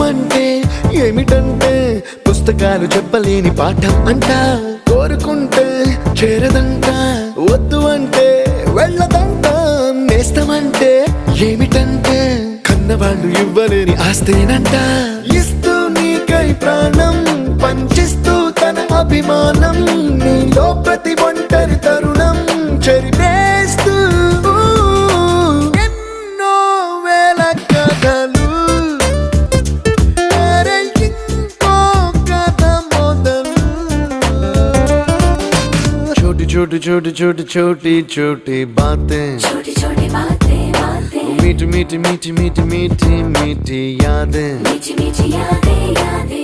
అంటే ఏమిటంటే పుస్తకాలు చెప్పలేని పాఠం అంట. కోరుకుంటే చేరదంట, వద్దు అంటే వెళ్ళదంట. నేస్తమంటే ఏమిటంటే కన్నవాళ్ళు ఇవ్వలేని ఆస్తేనంట. ఇస్తూ నీకై ప్రాణం పంచిస్తూ తన అభిమానం, నీలో ప్రతి ఒంటరి తరుణం చెరిపేస్తూ ఎన్నో వేల కథలు. అరే ఇంకో కథ మొదలు. छोटी छोटी छोटी छोटी छोटी छोटी बातें, छोटी छोटी बातें बातें, मीठी मीठी मीठी मीठी मीठी मीठी यादें, मीठी मीठी यादें यादें.